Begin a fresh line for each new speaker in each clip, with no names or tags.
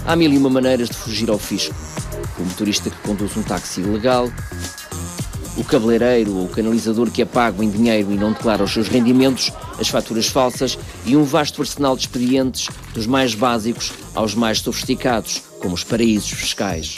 Há mil e uma maneiras de fugir ao fisco. O motorista que conduz um táxi ilegal, o cabeleireiro ou o canalizador que é pago em dinheiro e não declara os seus rendimentos, as faturas falsas e um vasto arsenal de expedientes, dos mais básicos aos mais sofisticados, como os paraísos fiscais.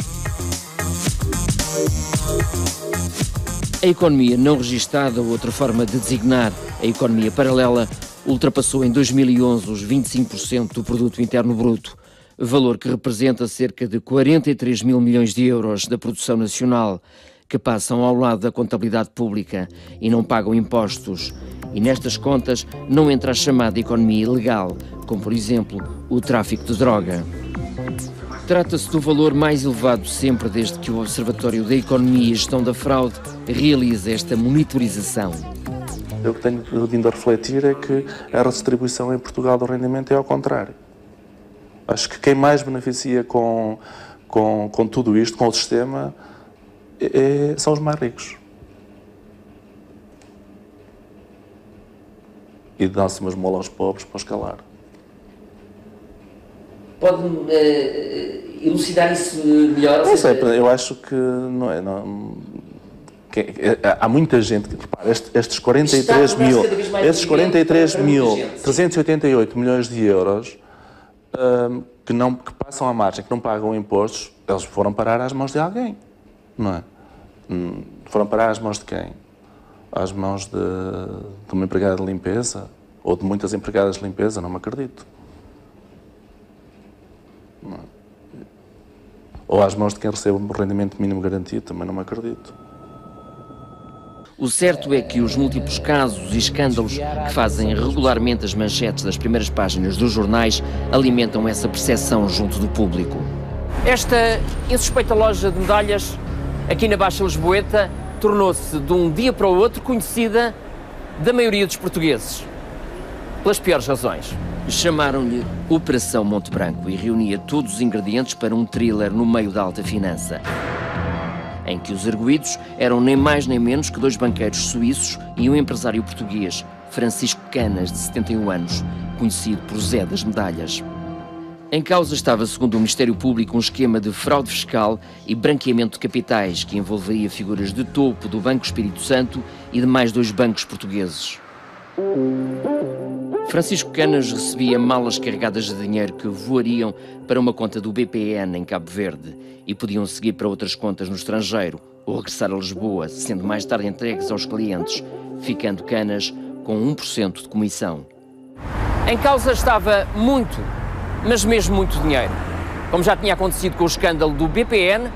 A economia não registada, ou outra forma de designar a economia paralela, ultrapassou em 2011 os 25% do produto interno bruto, valor que representa cerca de 43 mil milhões de euros da produção nacional, que passam ao lado da contabilidade pública e não pagam impostos. E nestas contas não entra a chamada economia ilegal, como por exemplo o tráfico de droga. Trata-se do valor mais elevado sempre desde que o Observatório da Economia e Gestão da Fraude realiza esta monitorização.
O que tenho vindo a refletir é que a redistribuição em Portugal do rendimento é ao contrário. Acho que quem mais beneficia com tudo isto, com o sistema, são os mais ricos. E dá-se uma esmola aos pobres para os calar.
Pode-me elucidar isso melhor?
Não sei, eu acho que não é... há muita gente que, repara, estes 43.388 milhões de euros que passam à margem, que não pagam impostos, eles foram parar às mãos de alguém, não é? Foram parar às mãos de quem? Às mãos de uma empregada de limpeza? Ou de muitas empregadas de limpeza? Não me acredito. Não é? Ou às mãos de quem recebe o rendimento mínimo garantido? Também não me acredito.
O certo é que os múltiplos casos e escândalos que fazem regularmente as manchetes das primeiras páginas dos jornais alimentam essa percepção junto do público. Esta insuspeita loja de medalhas aqui na Baixa Lisboeta tornou-se de um dia para o outro conhecida da maioria dos portugueses, pelas piores razões. Chamaram-lhe Operação Monte Branco e reunia todos os ingredientes para um thriller no meio da alta finança, em que os arguidos eram nem mais nem menos que dois banqueiros suíços e um empresário português, Francisco Canas, de 71 anos, conhecido por Zé das Medalhas. Em causa estava, segundo o Ministério Público, um esquema de fraude fiscal e branqueamento de capitais que envolveria figuras de topo do Banco Espírito Santo e de mais dois bancos portugueses. Francisco Canas recebia malas carregadas de dinheiro que voariam para uma conta do BPN em Cabo Verde e podiam seguir para outras contas no estrangeiro ou regressar a Lisboa, sendo mais tarde entregues aos clientes, ficando Canas com 1% de comissão. Em causa estava muito, mas mesmo muito dinheiro, como já tinha acontecido com o escândalo do BPN,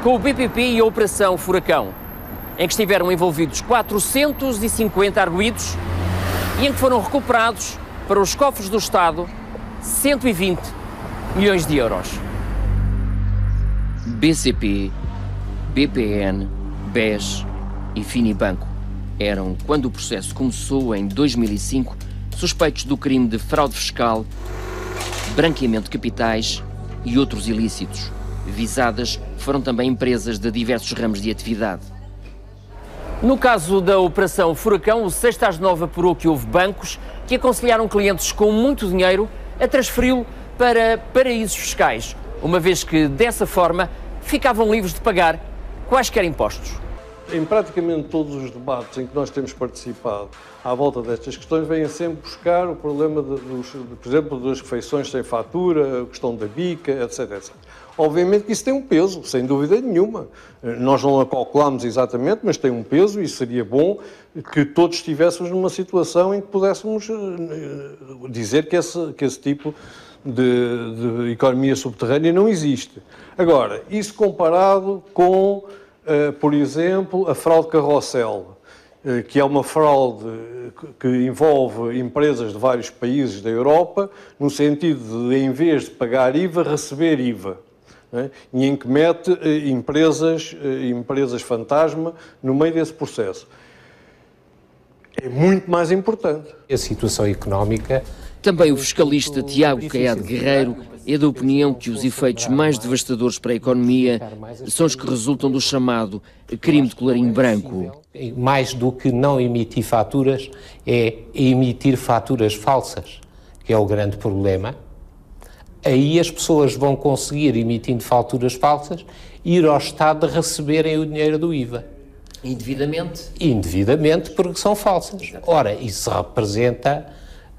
com o BPP e a Operação Furacão, em que estiveram envolvidos 450 arguidos e em que foram recuperados para os cofres do Estado 120 milhões de euros. BCP, BPN, BES e Finibanco eram, quando o processo começou em 2005, suspeitos do crime de fraude fiscal, branqueamento de capitais e outros ilícitos. Visadas foram também empresas de diversos ramos de atividade. No caso da Operação Furacão, o Sexta às 9 apurou que houve bancos que aconselharam clientes com muito dinheiro a transferi-lo para paraísos fiscais, uma vez que, dessa forma, ficavam livres de pagar quaisquer impostos.
Em praticamente todos os debates em que nós temos participado à volta destas questões, vêm sempre buscar o problema, por exemplo, das refeições sem fatura, a questão da bica, etc, etc. Obviamente que isso tem um peso, sem dúvida nenhuma. Nós não a calculamos exatamente, mas tem um peso e seria bom que todos estivéssemos numa situação em que pudéssemos dizer que esse tipo de economia subterrânea não existe. Agora, isso comparado com, por exemplo, a fraude carrossel, que é uma fraude que envolve empresas de vários países da Europa, no sentido de, em vez de pagar IVA, receber IVA. E em que mete empresas fantasma no meio desse processo. É muito mais importante.
A situação económica...
Também o fiscalista Tiago Caiado Guerreiro é da opinião que os efeitos mais devastadores para a economia são os que resultam do chamado crime de colarinho branco.
Mais do que não emitir faturas, é emitir faturas falsas, que é o grande problema. aí as pessoas vão conseguir, emitindo faturas falsas, ir ao Estado a receberem o dinheiro do IVA.
Indevidamente?
Indevidamente, porque são falsas. Ora, isso representa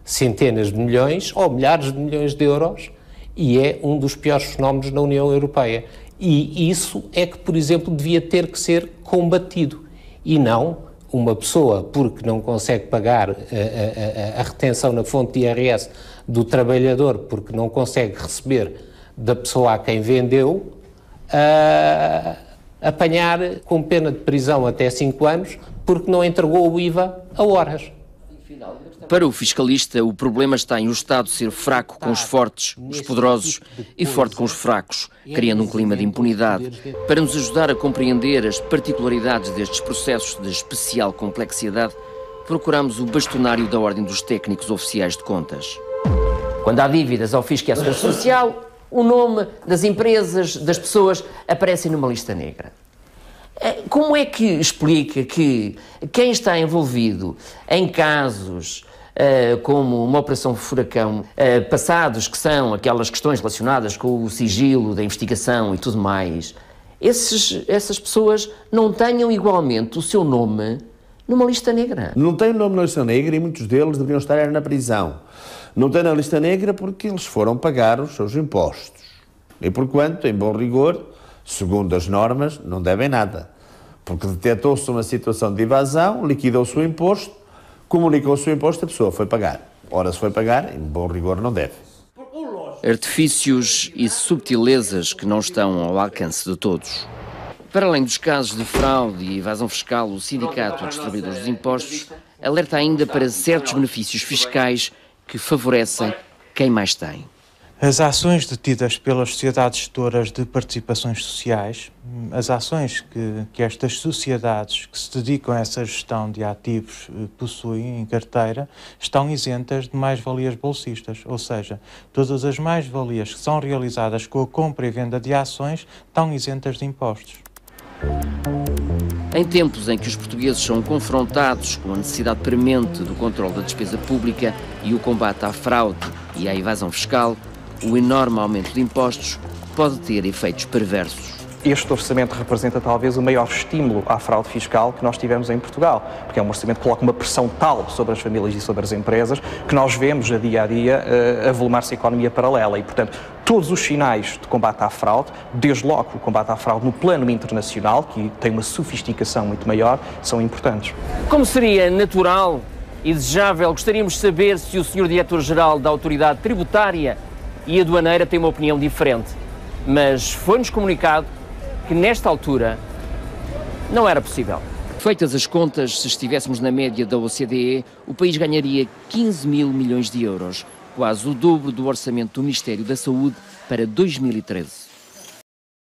centenas de milhões ou milhares de milhões de euros e é um dos piores fenómenos na União Europeia. E isso é que, por exemplo, devia ter que ser combatido e não uma pessoa, porque não consegue pagar a retenção na fonte de IRS do trabalhador, porque não consegue receber da pessoa a quem vendeu, apanhar com pena de prisão até 5 anos, porque não entregou o IVA a horas.
Para o fiscalista, o problema está em o Estado ser fraco com os fortes, os poderosos, e forte com os fracos, criando um clima de impunidade. Para nos ajudar a compreender as particularidades destes processos de especial complexidade, procuramos o bastonário da Ordem dos Técnicos Oficiais de Contas. Quando há dívidas ao Fisco e à Segurança Social, o nome das empresas, das pessoas, aparecem numa lista negra. Como é que explica que quem está envolvido em casos como uma operação furacão, passados, que são aquelas questões relacionadas com o sigilo da investigação e tudo mais, essas pessoas não tenham igualmente o seu nome numa lista negra?
Não tem o nome na lista negra e muitos deles deveriam estar na prisão. Não tem na lista negra porque eles foram pagar os seus impostos. E porquanto, em bom rigor, segundo as normas, não devem nada. Porque detectou-se uma situação de evasão, liquidou-se o imposto, comunicou-se o imposto, a pessoa foi pagar. Ora, se foi pagar, em bom rigor não deve.
Artifícios e subtilezas que não estão ao alcance de todos. Para além dos casos de fraude e evasão fiscal, o Sindicato dos Distribuidores dos Impostos alerta ainda para certos benefícios fiscais que favorecem quem mais tem.
As ações detidas pelas sociedades gestoras de participações sociais, as ações que estas sociedades que se dedicam a essa gestão de ativos possuem em carteira, estão isentas de mais-valias bolsistas, ou seja, todas as mais-valias que são realizadas com a compra e venda de ações estão isentas de impostos.
Em tempos em que os portugueses são confrontados com a necessidade premente do controle da despesa pública e o combate à fraude e à evasão fiscal, o enorme aumento de impostos pode ter efeitos perversos.
Este orçamento representa talvez o maior estímulo à fraude fiscal que nós tivemos em Portugal, porque é um orçamento que coloca uma pressão tal sobre as famílias e sobre as empresas que nós vemos a dia avolumar-se a economia paralela e, portanto, todos os sinais de combate à fraude, desde logo o combate à fraude no plano internacional, que tem uma sofisticação muito maior, são importantes.
Como seria natural e desejável, gostaríamos de saber se o Sr. Diretor-Geral da Autoridade Tributária e Aduaneira tem uma opinião diferente, mas foi-nos comunicado que nesta altura não era possível. Feitas as contas, se estivéssemos na média da OCDE, o país ganharia 15 mil milhões de euros, quase o dobro do orçamento do Ministério da Saúde para 2013.